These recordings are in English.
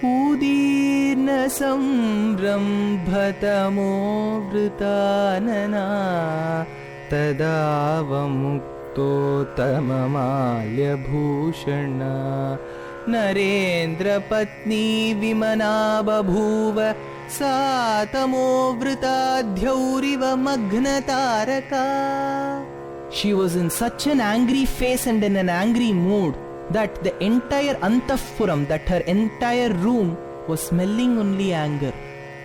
Udirna samrambhatamo vritanana tadavamukto tamamalya bhushana narendra patni vimana babhuva satamo vritadhyauriva magna taraka. She was in such an angry face and in an angry mood that the entire Anthapuram, that her entire room, was smelling only anger.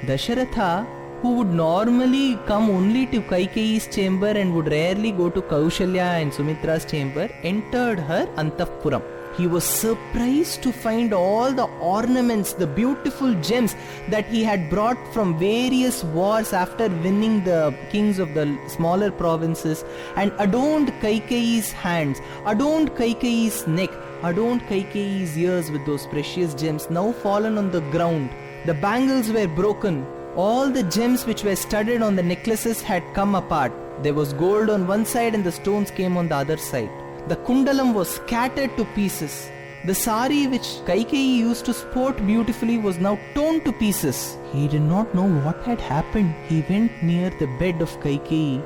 Dasharatha, who would normally come only to Kaikeyi's chamber and would rarely go to Kaushalya and Sumitra's chamber, entered her Anthapuram. He was surprised to find all the ornaments, the beautiful gems that he had brought from various wars after winning the kings of the smaller provinces, and adorned Kaikeyi's hands, adorned Kaikeyi's neck, adorned Kaikeyi's ears with those precious gems, now fallen on the ground. The bangles were broken. All the gems which were studded on the necklaces had come apart. There was gold on one side and the stones came on the other side. The kundalam was scattered to pieces. The sari which Kaikeyi used to sport beautifully was now torn to pieces. He did not know what had happened. He went near the bed of Kaikeyi.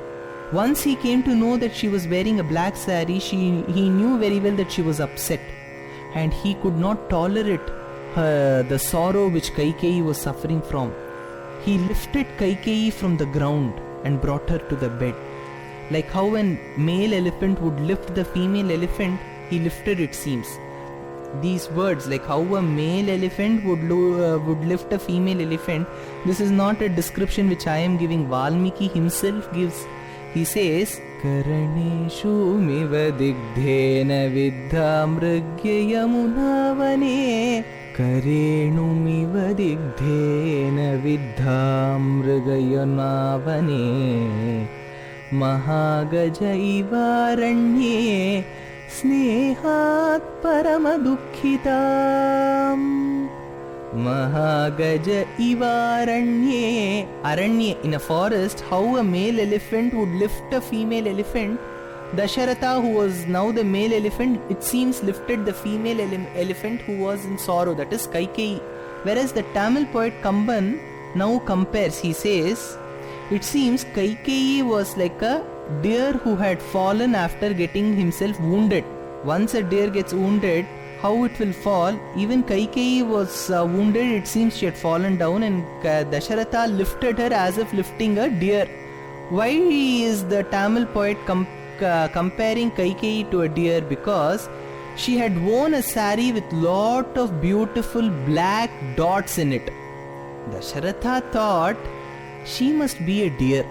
Once he came to know that she was wearing a black sari, he knew very well that she was upset, and he could not tolerate the sorrow which Kaikeyi was suffering from. He lifted Kaikeyi from the ground and brought her to the bed. Like how a male elephant would lift the female elephant, he lifted, it seems. These words, like how a male elephant would lift a female elephant, this is not a description which I am giving. Valmiki himself gives. He says, Karaneshu miva digdhena vidhamragya yamunavane Karenu miva digdhena vidhamragya yamunavane Mahagaja ivaranye snehat paramadukhitam. Mahagaja ivaranye. Aranye, in a forest, how a male elephant would lift a female elephant. Dasharatha, who was now the male elephant, it seems lifted the female elephant who was in sorrow, that is Kaikeyi. Whereas the Tamil poet Kamban now compares, he says, it seems Kaikeyi was like a deer who had fallen after getting himself wounded. Once a deer gets wounded, how it will fall? Even Kaikeyi was wounded, it seems she had fallen down, and Dasharatha lifted her as if lifting a deer. Why is the Tamil poet comparing Kaikeyi to a deer? Because she had worn a sari with lot of beautiful black dots in it. Dasharatha thought she must be a deer,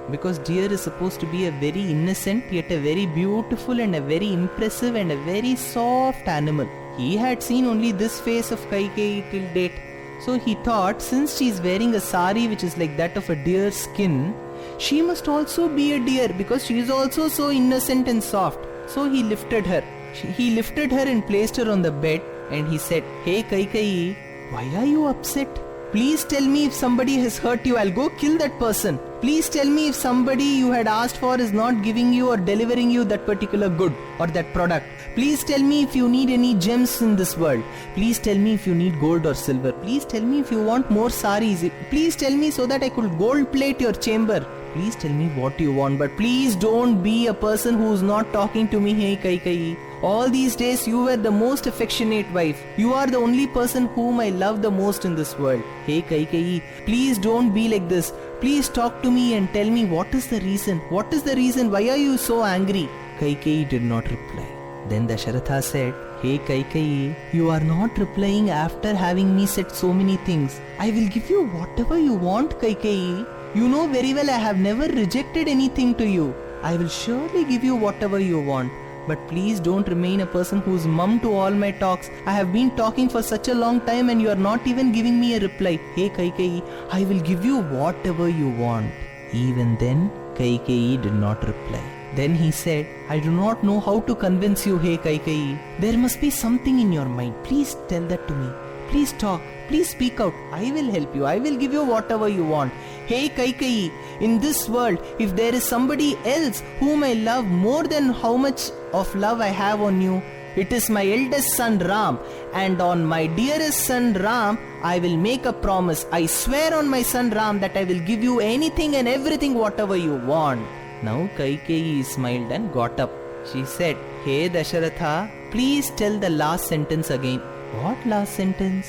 because deer is supposed to be a very innocent yet a very beautiful and a very impressive and a very soft animal. He had seen only this face of Kaikeyi till date. So he thought, since she is wearing a sari which is like that of a deer's skin, she must also be a deer, because she is also so innocent and soft. So he lifted her. He lifted her and placed her on the bed, and he said, Hey Kaikeyi, why are you upset? Please tell me if somebody has hurt you, I'll go kill that person. Please tell me if somebody you had asked for is not giving you or delivering you that particular good or that product. Please tell me if you need any gems in this world. Please tell me if you need gold or silver. Please tell me if you want more saris. Please tell me so that I could gold plate your chamber. Please tell me what you want, but please don't be a person who is not talking to me. Hey Kaikeyi, all these days you were the most affectionate wife. You are the only person whom I love the most in this world. Hey Kaikeyi, please don't be like this. Please talk to me and tell me what is the reason. What is the reason? Why are you so angry? Kaikeyi did not reply. Then Dasharatha said, Hey Kaikeyi, you are not replying after having me said so many things. I will give you whatever you want, Kaikeyi. You know very well I have never rejected anything to you. I will surely give you whatever you want. But please don't remain a person who is mum to all my talks. I have been talking for such a long time and you are not even giving me a reply. Hey Kaikeyi, I will give you whatever you want. Even then, Kaikeyi did not reply. Then he said, I do not know how to convince you, hey Kaikeyi. There must be something in your mind. Please tell that to me. Please talk. Please speak out. I will help you. I will give you whatever you want. Hey Kaikeyi, in this world, if there is somebody else whom I love more than how much of love I have on you, It is my eldest son Ram, and on my dearest son Ram, I will make a promise. I swear on my son Ram that I will give you anything and everything whatever you want. Now Kaikeyi smiled and got up. She said, Hey Dasharatha, please tell the last sentence again. What last sentence?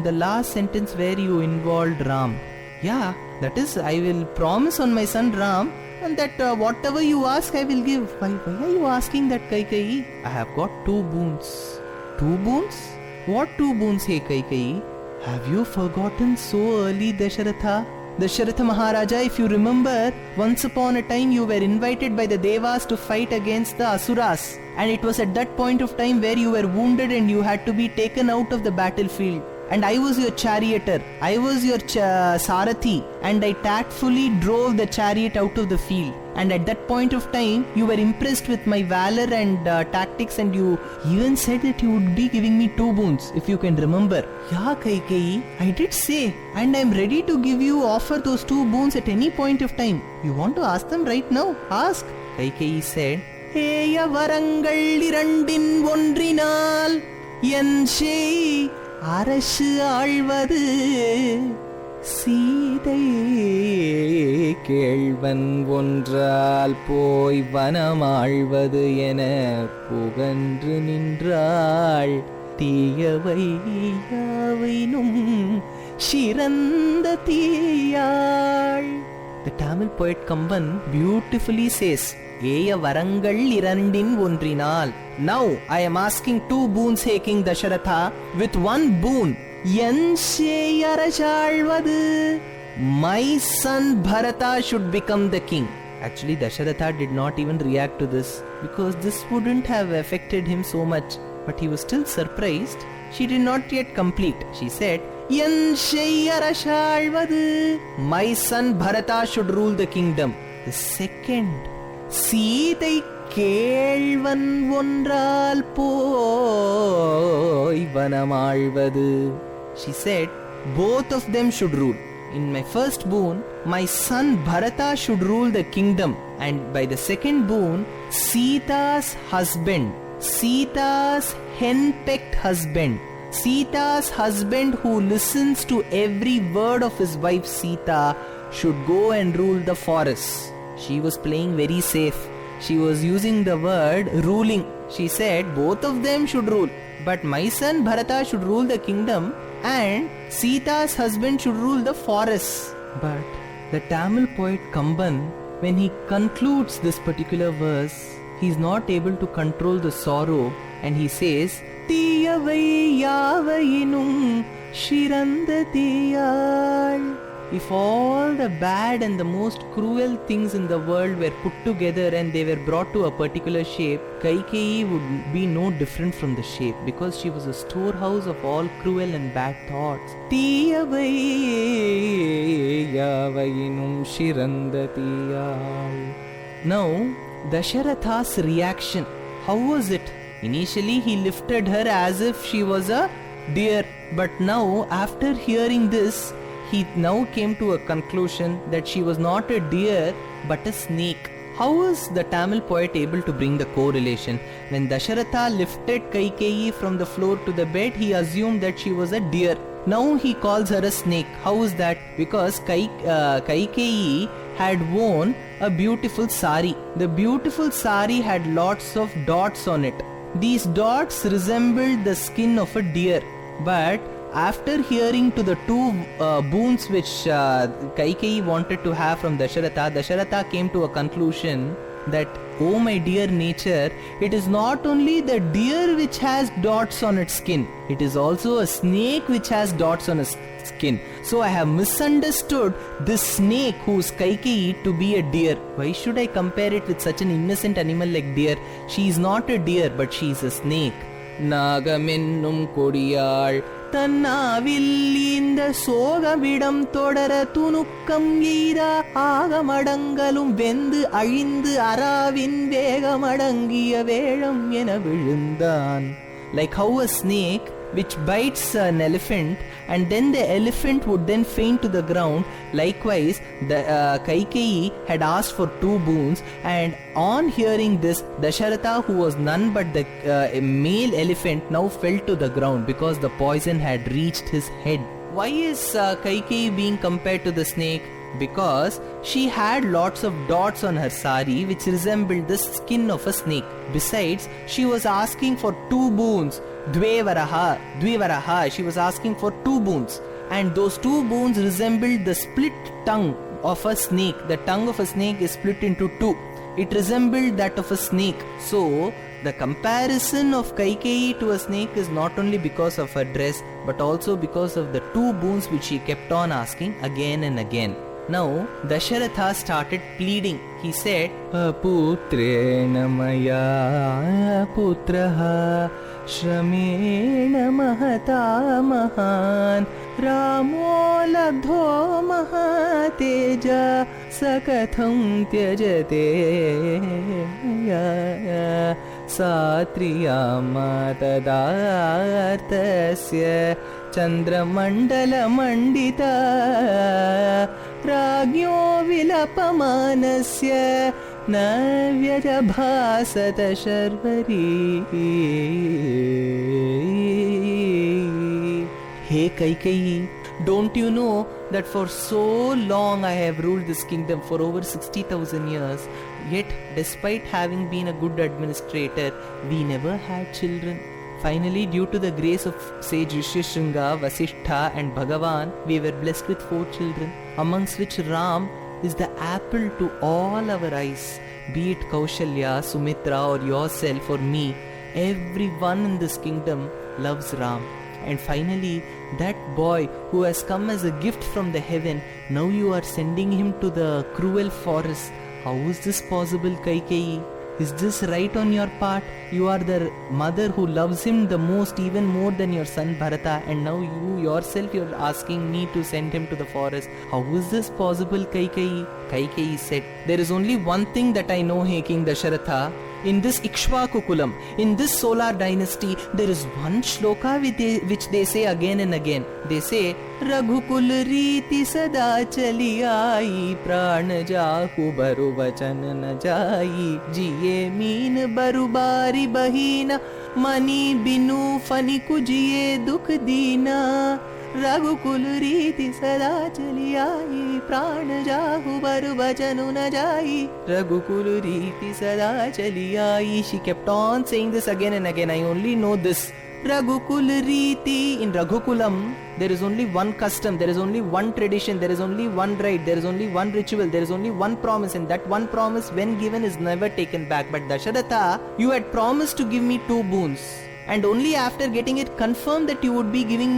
The last sentence where you involved Ram. Yeah, that is, I will promise on my son Ram, and that whatever you ask I will give. Why are you asking that, Kaikeyi? I have got 2 boons. 2 boons? What 2 boons, hey Kaikeyi? Have you forgotten so early, Dasharatha? Dasharatha Maharaja, if you remember, once upon a time you were invited by the Devas to fight against the Asuras, and it was at that point of time where you were wounded and you had to be taken out of the battlefield. And I was your charioteer, I was your Sarathi, and I tactfully drove the chariot out of the field. And at that point of time, you were impressed with my valor and tactics, and you even said that you would be giving me 2 boons, if you can remember. Yeah, Kaikeyi, I did say, and I am ready to offer those 2 boons at any point of time. You want to ask them right now? Ask. Kaikeyi said, Eya varangal irandin ondrinal en sei அரசு ஆழ்வது சீதை கேள்வன் ஒன்றால் போய் வனமாழ்வது என புகன்று நின்றாள் தீயவை யாவைனும் சிறந்த தீயாள். The Tamil poet Kamban beautifully says, Eya varangal irandin ondrinal. Now I am asking 2 boons, hey King Dasharatha, with 1 boon. En seyarashalvadu. My son Bharata should become the king. Actually, Dasharatha did not even react to this, because this wouldn't have affected him so much. But he was still surprised. She did not yet complete. She said, En seyarashalvadu. My son Bharata should rule the kingdom. The second, Sita கேள்வன் ஒன்றால் போய் வனமாழ்வது. She said, both of them should rule. In my first boon, my son Bharata should rule the kingdom, and by the second boon, Sita's husband, Sita's henpecked husband, Sita's husband who listens to every word of his wife Sita, should go and rule the forest. She was playing very safe. She was using the word ruling. She said both of them should rule, but my son Bharata should rule the kingdom and Sita's husband should rule the forest. But the Tamil poet Kamban, when he concludes this particular verse, he is not able to control the sorrow, and he says, Tiyavai yavayinum shiranda tiyal. If all the bad and the most cruel things in the world were put together and they were brought to a particular shape, Kaikeyi would be no different from the shape, because she was a storehouse of all cruel and bad thoughts. Tiyavai yavayinum shirandhatiyal. Now, Dasharatha's reaction, how was it? Initially he lifted her as if she was a deer, but now after hearing this, he now came to a conclusion that she was not a deer but a snake. How was the Tamil poet able to bring the correlation? When Dasharatha lifted Kaikeyi from the floor to the bed, he assumed that she was a deer. Now he calls her a snake. How is that? Because Kaikeyi had worn a beautiful sari. The beautiful sari had lots of dots on it. These dots resembled the skin of a deer. But after hearing to the 2 boons which Kaikeyi wanted to have from Dasharatha, Dasharatha came to a conclusion that, oh my dear nature, it is not only the deer which has dots on its skin, it is also a snake which has dots on its skin. So I have misunderstood this snake who is Kaikeyi to be a deer. Why should I compare it with such an innocent animal like deer? She is not a deer, but she is a snake. நாகமென்னும் கொடியாள் தன்னாவில் இந்த சோகவிடம் தொடர துணுக்கம் எய்தா ஆகமடங்களும் வெந்து அழிந்து அராவின் வேகமடங்கிய வேழம் என விழுந்தான். Like how a snake which bites an elephant, and then the elephant would then faint to the ground. Likewise, the Kaikeyi had asked for 2 boons, and on hearing this, Dasharatha, who was none but the male elephant, now fell to the ground because the poison had reached his head. Why is Kaikeyi being compared to the snake? Because she had lots of dots on her sari which resembled the skin of a snake. Besides, she was asking for 2 boons. Dvivaraha. She was asking for 2 boons. And those 2 boons resembled the split tongue of a snake. The tongue of a snake is split into 2. It resembled that of a snake. So, the comparison of Kaikeyi to a snake is not only because of her dress, but also because of the 2 boons which she kept on asking again and again. Now, Dasharatha started pleading. He said, Putrena maya putraha shramena mahata mahan Ramo labdho mahateja sakatham tyajate satriyama tadartasya chandramandala mandita Ragyo vilapamanasya navyajabhasata sharvari. Hey Kaikeyi, don't you know that for so long I have ruled this kingdom for over 60,000 years, yet despite having been a good administrator, we never had children. Finally, due to the grace of sage Rishyashringa, Vasishtha and Bhagavan, we were blessed with 4 children, amongst which Ram is the apple to all our eyes. Be it Kaushalya, Sumitra or yourself or me, everyone in this kingdom loves Ram. And finally, that boy who has come as a gift from the heaven, now you are sending him to the cruel forest. How is this possible, Kaikeyi? Is this right on your part? You are the mother who loves him the most, even more than your son Bharata, and now you yourself you are asking me to send him to the forest. How is this possible, Kaikeyi? Kaikeyi said, there is only one thing that I know, hey King Dasharatha. In this Ikshvakukulam, in this solar dynasty, there is one shloka which they say again and again. They say, Raghukul riti sada chali aayi, prana jahu baru vachan na jayi, jiye meen baru bari bahina, mani binu fani kujiye dukh dina. Raghukul riti sada chali aayi, prana jahu baru vachanu na jayi, Raghukul riti sada chali aayi. She kept on saying this again and again. I only know this. Raghukul riti. In Raghukulam, there is only one custom, there is only one tradition, there is only one rite, there is only one ritual, there is only one promise, and that one promise, when given, is never taken back. But Dasharatha, you had promised to give me 2 boons. And only after getting it confirmed that you would be giving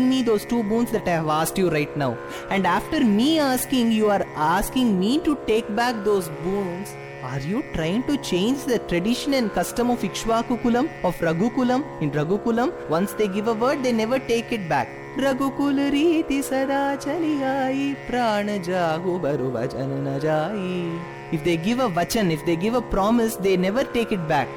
me those 2 boons that I have asked you right now. And after me asking, you are asking me to take back those boons. Are you trying to change the tradition and custom of Ikshvakukulam, of Raghukulam? In Raghukulam, once they give a word, they never take it back. Raghukul riti sada chali aayi, prana jahu baru vachan na jayi. If they give a vachan, if they give a promise, they never take it back.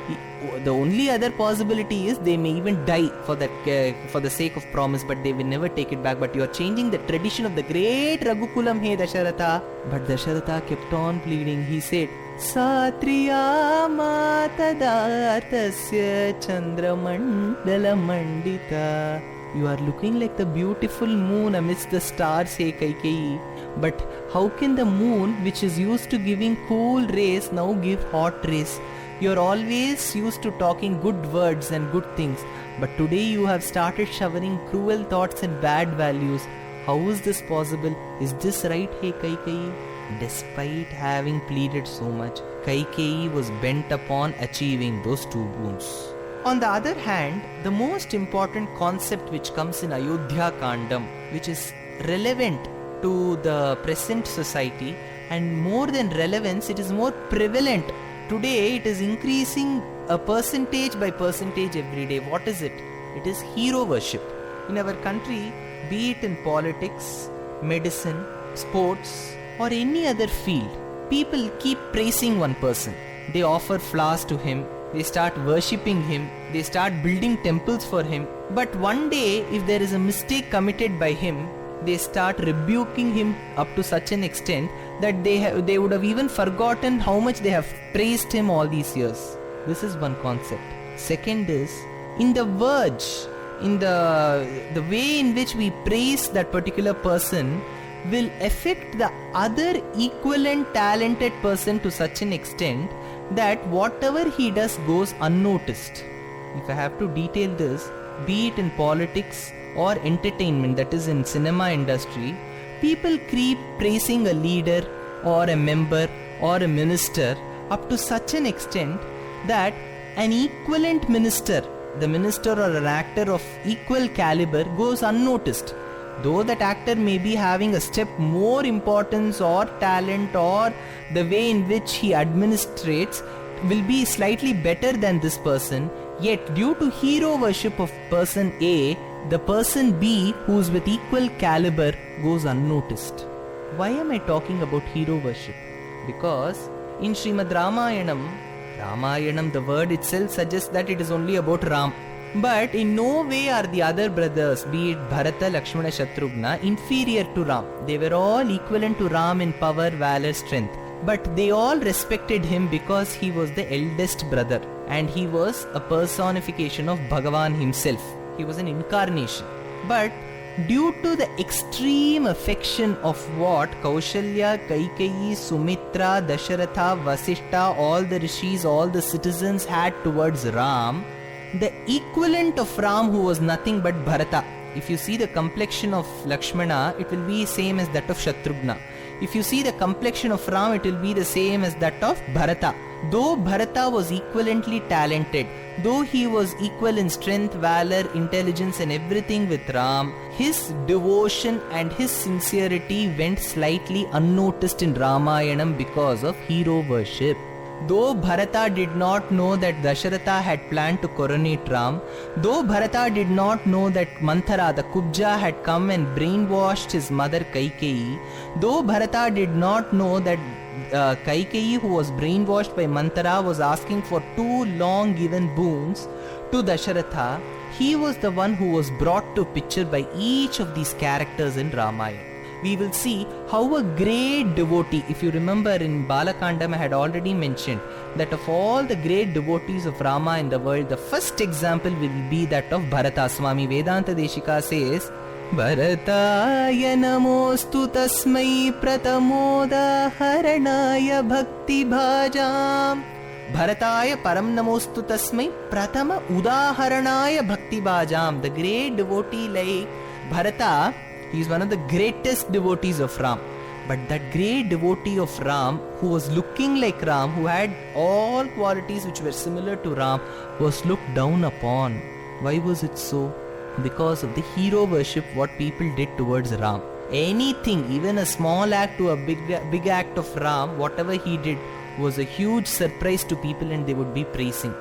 The only other possibility is they may even die for the sake of promise, but they will never take it back. But you are changing the tradition of the great Raghukulam, hey Dasharatha. But Dasharatha kept on pleading. He said, Satriya matadatasya chandramandala mandita. You are looking like the beautiful moon amidst the stars, hey Kaikeyi. But how can the moon, which is used to giving cool rays, now give hot rays? You are always used to talking good words and good things, but today you have started showering cruel thoughts and bad values. How is this possible? Is this right, hey Kaikeyi? Despite having pleaded so much, Kaikeyi was bent upon achieving those 2 boons. On the other hand, the most important concept which comes in Ayodhya Kandam, which is relevant to the present society, and more than relevance, it is more prevalent. Today, it is increasing a percentage by percentage every day. What is it? It is hero worship. In our country, be it in politics, medicine, sports, or any other field, people keep praising one person. They offer flowers to him, they start worshipping him, they start building temples for him, But one day, if there is a mistake committed by him, they start rebuking him up to such an extent that they would have even forgotten how much they have praised him all these years. This is one concept. Second is, in the verge, in the way in which we praise that particular person will affect the other equivalent talented person to such an extent that whatever he does goes unnoticed. If I have to detail this, be it in politics or entertainment, that is in cinema industry, people keep praising a leader or a member or a minister up to such an extent that an equivalent minister, the minister or an actor of equal caliber, goes unnoticed. Though that actor may be having a step more importance or talent, or the way in which he administrates will be slightly better than this person, yet due to hero worship of person A, the person B, who is with equal caliber, goes unnoticed. Why am I talking about hero worship? Because in Srimad Ramayanam, the word itself suggests that it is only about Ram. But in no way are the other brothers, be it Bharata, Lakshmana, Shatrughna, inferior to Ram. They were all equivalent to Ram in power, valor, strength. But they all respected him because he was the eldest brother and he was a personification of Bhagavan himself. He was an incarnation. But due to the extreme affection of what Kaushalya, Kaikeyi, Sumitra, Dasharatha, Vasishta, all the rishis, all the citizens had towards Ram, the equivalent of Ram, who was nothing but Bharata. If you see the complexion of Lakshmana, it will be same as that of Shatrughna. If you see the complexion of Ram, it will be the same as that of Bharata. Though Bharata was equivalently talented, though he was equal in strength, valor, intelligence and everything with Ram, his devotion and his sincerity went slightly unnoticed in Ramayanam because of hero worship. Though Bharata did not know that Dasharatha had planned to coronate Ram, though Bharata did not know that Manthara, the Kubja, had come and brainwashed his mother Kaikeyi, though Bharata did not know that Kaikeyi, who was brainwashed by Manthara, was asking for 2 long given boons to Dasharatha, he was the one who was brought to picture by each of these characters in Ramayana. We will see how a great devotee, if you remember in Balakandam I had already mentioned that of all the great devotees of Rama in the world, the first example will be that of Bharata. Swami Vedanta Deshika says, Bharataya namostu tasmai pratamoda haranaya bhakti bhajam. Bharataya param namostu tasmai pratama udaharanaya bhakti bhajam. The great devotee like Bharata, he is one of the greatest devotees of Ram. But that great devotee of Ram, who was looking like Ram, who had all qualities which were similar to Ram, was looked down upon. Why was it so? Because of the hero worship what people did towards Ram. Anything, even a small act to a big act of Ram, whatever he did was a huge surprise to people and they would be praising.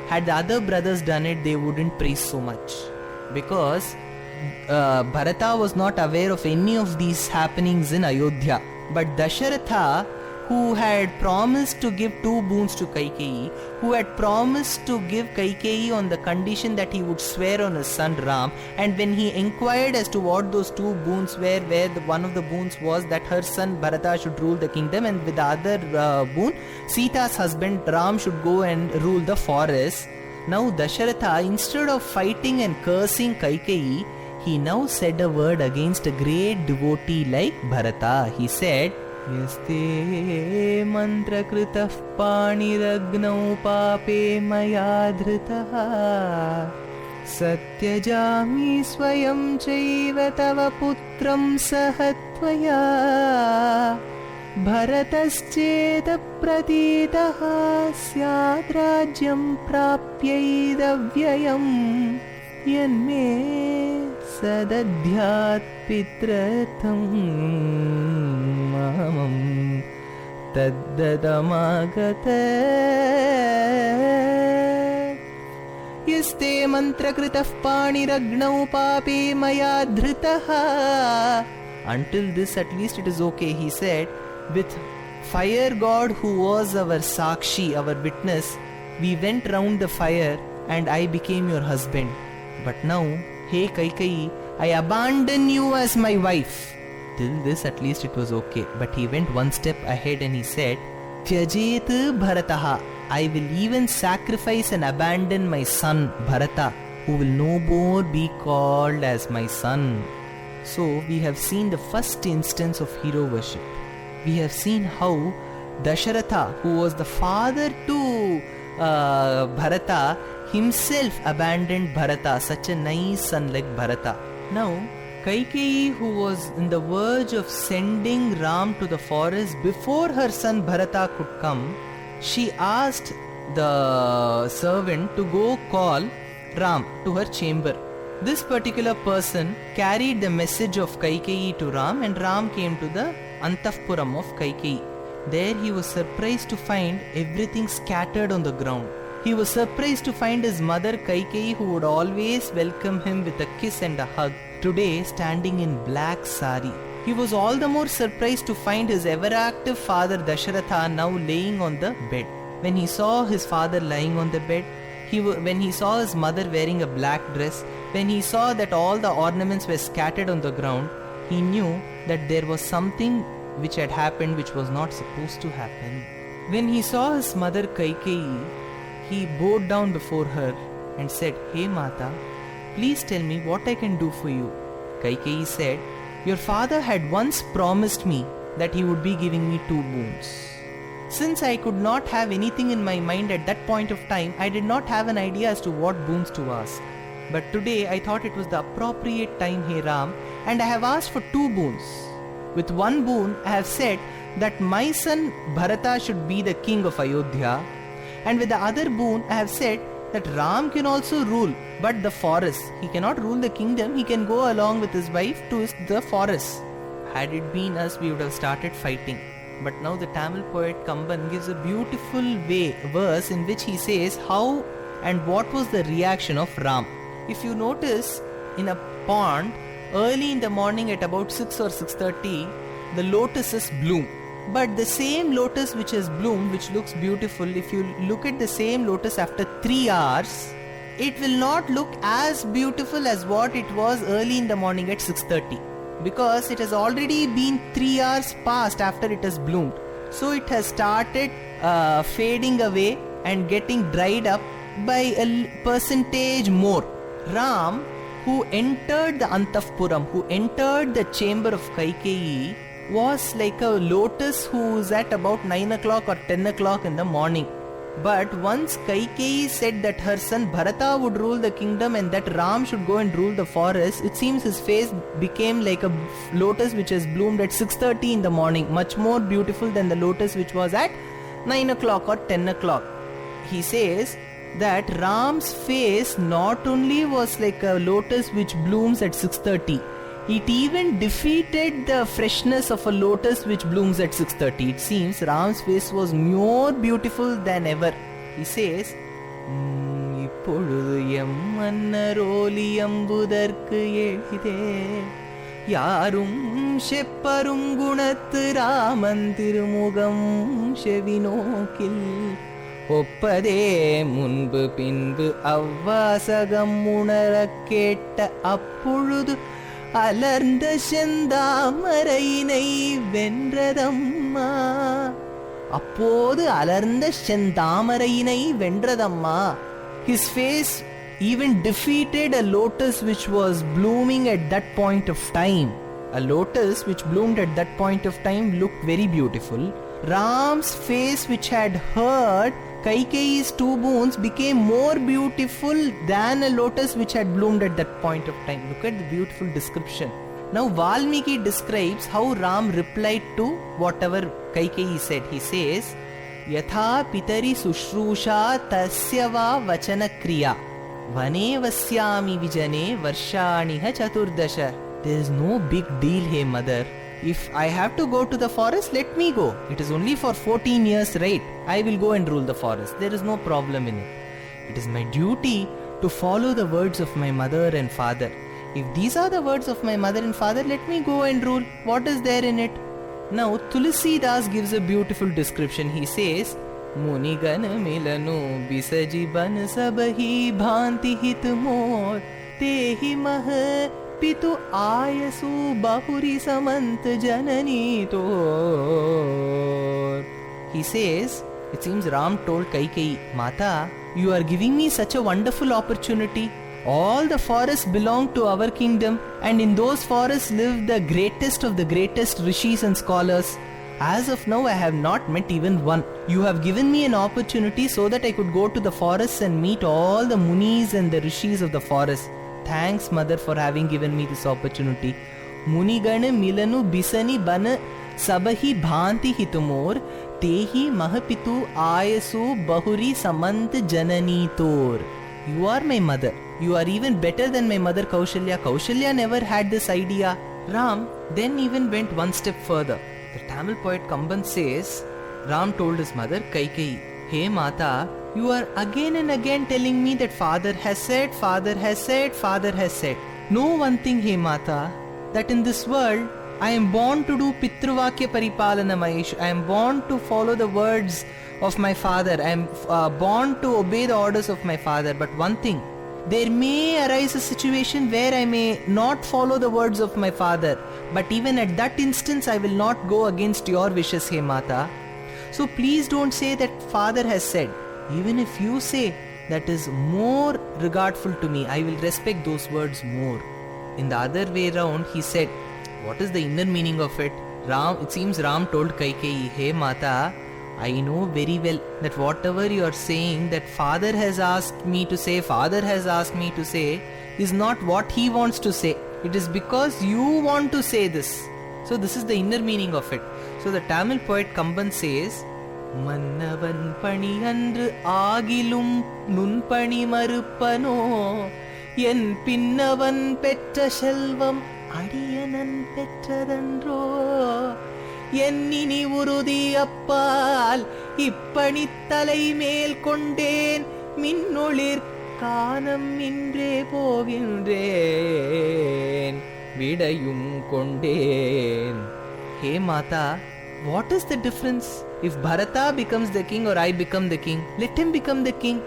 Had the other brothers done it, they wouldn't praise so much. Because Bharata was not aware of any of these happenings in Ayodhya. But Dasharatha, who had promised to give 2 boons to Kaikeyi, who had promised to give Kaikeyi on the condition that he would swear on his son Ram, and when he inquired as to what those 2 boons were, where one of the boons was that her son Bharata should rule the kingdom, and with the other boon, Sita's husband Ram should go and rule the forest. Now Dasharatha, instead of fighting and cursing Kaikeyi, he now said a word against a great devotee like Bharata. He said, Yaste mantra kritah paniragnau pape maya dhritaha satyajami swayam chaiva tava putram sahatvaya bharatascheta pratitaha syadrajyam prapyaidavyayam yanme sadadhyat pitratam mamam taddadamagata yaste mantra kritah paniragnau pape maya dhritaha. Until this at least it is okay, he said. With fire god who was our Sakshi, our witness, we went round the fire and I became your husband. But now, hey Kaikeyi, I abandon you as my wife. Till this at least it was okay. But he went one step ahead and he said, Tyajet Bharataha. I will even sacrifice and abandon my son Bharata, who will no more be called as my son. So we have seen the first instance of hero worship. We have seen how Dasharatha, who was the father to Bharata, himself abandoned Bharata, such a nice son like Bharata. Now, Kaikeyi, who was in the verge of sending Ram to the forest before her son Bharata could come, she asked the servant to go call Ram to her chamber. This particular person carried the message of Kaikeyi to Ram, and Ram came to the Antavpuram of Kaikeyi. There he was surprised to find everything scattered on the ground. He was surprised to find his mother Kaikeyi, who would always welcome him with a kiss and a hug, today standing in black sari. He was all the more surprised to find his ever-active father Dasharatha now laying on the bed. When he saw his father lying on the bed, when he saw his mother wearing a black dress, when he saw that all the ornaments were scattered on the ground, he knew that there was something which had happened which was not supposed to happen. When he saw his mother Kaikeyi, he bowed down before her and said, Hey Mata, please tell me what I can do for you. Kaikeyi said, Your father had once promised me that he would be giving me 2 boons. Since I could not have anything in my mind at that point of time, I did not have an idea as to what boons to ask. But today I thought it was the appropriate time, hey Ram, and I have asked for 2 boons. With 1 boon, I have said that my son Bharata should be the king of Ayodhya, and with the other boon, I have said that Ram can also rule, but the forest. He cannot rule the kingdom, he can go along with his wife to the forest. Had it been us, we would have started fighting. But now the Tamil poet Kamban gives a beautiful verse in which he says how and what was the reaction of Ram. If you notice, in a pond, early in the morning at about 6 or 6:30, the lotuses bloom. But the same lotus which has bloomed, which looks beautiful, if you look at the same lotus after 3 hours, it will not look as beautiful as what it was early in the morning at 6:30. Because it has already been 3 hours past after it has bloomed. So it has started fading away and getting dried up by a percentage more. Ram, who entered the Antavpuram, who entered the chamber of Kaikeyi, was like a lotus who is at about 9 o'clock or 10 o'clock in the morning. But once Kaikeyi said that her son Bharata would rule the kingdom and that Ram should go and rule the forest, it seems his face became like a lotus which has bloomed at 6:30 in the morning, much more beautiful than the lotus which was at 9 o'clock or 10 o'clock. He says that Ram's face not only was like a lotus which blooms at 6:30, it even defeated the freshness of a lotus which blooms at 6:30. It seems Ram's face was more beautiful than ever. He says, "Ippoludhu emmannaroli ambudharku elide yarum shepparum gunathu Raman thirumugam shevinokil ஒப்பதே முன்பு பின்பு அவ்வாசகம் உணரக் கேட்ட அப்பொழுது அலர்ந்த செந்தாமரையினை வென்றதம்மா." அப்போது அலர்ந்த செந்தாமரையினை வென்றதம்மா. His face even defeated a lotus which was blooming at that point of time. A lotus which bloomed at that point of time looked very beautiful. Ram's face, which had heard Kaikeyi's 2 boons, became more beautiful than a lotus which had bloomed at that point of time. Look at the beautiful description. Now Valmiki describes how Ram replied to whatever Kaikeyi said. He says, "Yatha pitari sushrusha tasya va vachana kriya vane vasyami vijane varshaniha chaturdasha." There is no big deal, hey mother. If I have to go to the forest, let me go. It is only for 14 years, right? I will go and rule the forest. There is no problem in it. It is my duty to follow the words of my mother and father. If these are the words of my mother and father, let me go and rule. What is there in it? Now, Tulsidas gives a beautiful description. He says, "Munigan milanu bisaji ban sabahi bhanti hit mor tehi mah pitu ayasu bahuri samant janani tor. He says, it seems Ram told Kaikeyi, Mata, you are giving me such a wonderful opportunity. All the forests belong to our kingdom, and in those forests live the greatest of the greatest rishis and scholars. As of now, I have not met even one. You have given me an opportunity so that I could go to the forests and meet all the munis and the rishis of the forest. Thanks, mother, for having given me this opportunity. Munigana milanu bisani bana sabahi bhanti hitumor tehi mahapitu ayasu bahuri samant janani tor. You are my mother. You are even better than my mother Kaushalya. Kaushalya never had this idea. Ram then even went one step further. The Tamil poet Kamban says, Ram told his mother Kaikeyi, Hey Mata, you are again and again telling me that father has said, father has said, father has said. Know one thing, Hey Mata, that in this world, I am born to do Pitruvakya Paripalana Mahesh. I am born to follow the words of my father. I am born to obey the orders of my father. But one thing, there may arise a situation where I may not follow the words of my father. But even at that instance, I will not go against your wishes, Hey Mata. So please don't say that father has said. Even if you say that is more regardful to me, I will respect those words more. In the other way round, he said, what is the inner meaning of it? It seems Ram told Kaikeyi, Hey Mata, I know very well that whatever you are saying that father has asked me to say, father has asked me to say, is not what he wants to say. It is because you want to say this. So this is the inner meaning of it. So the Tamil poet Kamban says, Mannavan pani andru agilum nun pani maruppano en pinnavan petra selvam adiyanan petradandro ennini urudi appal ippani thalai mel kondeen minnolir கானம் இன்றே போகின்றேன் விடையும் கொண்டேன். Hey Mata, what is the difference? If Bharata becomes the king or I become the king, let him become the king.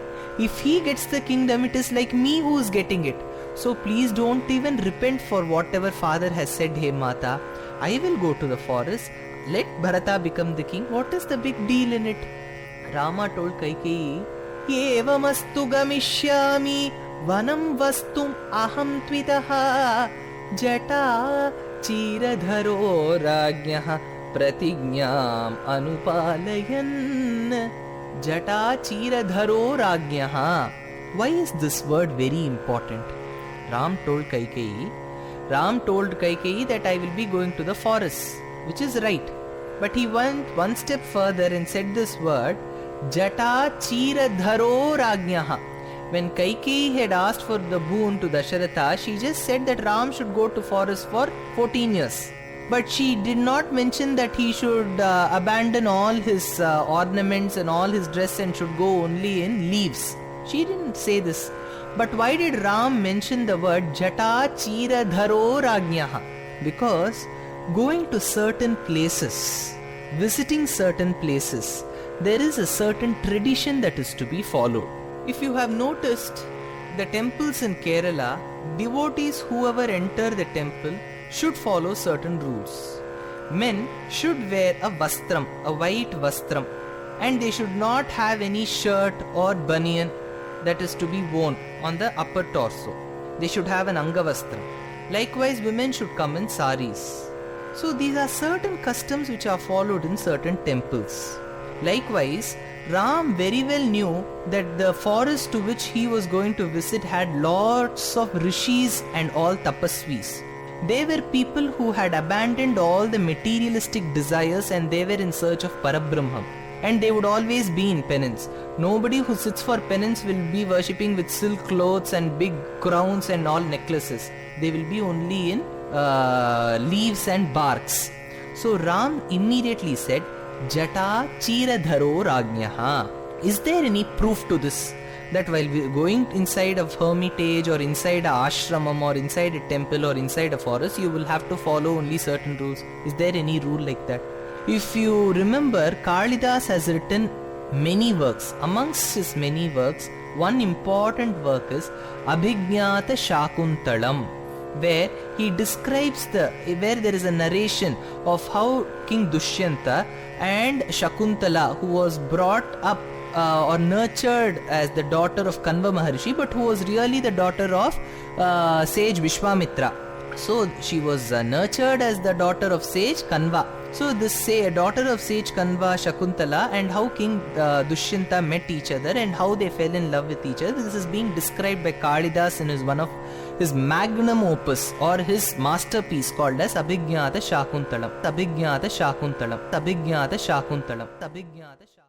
If he gets the kingdom, it is like me who is getting it. So please don't even repent for whatever father has said, Hey Mata. I will go to the forest. Let Bharata become the king. What is the big deal in it? Rama told Kaikeyi, Evamastu gamishyami vanam vastum aham tvitaha jata chiradharo rajnyaha pratignyam anupalayan. Jata chiradharo rajnyaha. Why is this word very important? Ram told Kaikeyi that I will be going to the forest, which is right. But he went one step further and said this word, Jata chiradharo rajnyaha. When Kaikeyi had asked for the boon to Dasharatha, she just said that Ram should go to forest for 14 years. But she did not mention that he should abandon all his ornaments and all his dress and should go only in leaves. She didn't say this. But why did Ram mention the word Jata chiradharo rajnyaha? Because going to certain places, visiting certain places, there is a certain tradition that is to be followed. If you have noticed, the temples in Kerala, devotees whoever enter the temple should follow certain rules. Men should wear a vastram, a white vastram, and they should not have any shirt or banyan that is to be worn on the upper torso. They should have an angavastram. Likewise, women should come in saris. So these are certain customs which are followed in certain temples. Likewise, Ram very well knew that the forest to which he was going to visit had lots of rishis and all tapasvis. They were people who had abandoned all the materialistic desires and they were in search of Parabrahman. And they would always be in penance. Nobody who sits for penance will be worshipping with silk clothes and big crowns and all necklaces. They will be only in leaves and barks. So Ram immediately said, Jata chiradharo rajnyaha. Is there any proof to this? That while going inside a hermitage or inside a ashramam or inside a temple or inside a forest, you will have to follow only certain rules. Is there any rule like that? If you remember, Kalidas has written many works. Amongst his many works, one important work is Abhignata Shakuntalam, where he describes where there is a narration of how King Dushyanta and Shakuntala, who was brought up or nurtured as the daughter of Kanva Maharshi, but who was really the daughter of sage Vishwamitra. So she was nurtured as the daughter of sage Kanva. So this daughter of sage Kanva, Shakuntala, and how King Dushyanta met each other and how they fell in love with each other. This is being described by Kalidas in one of his magnum opus or his masterpiece called as Abhignata Shakuntalam. Abhignata Shakuntalam. Abhignata Shakuntalam. Abhignata Shakuntalam.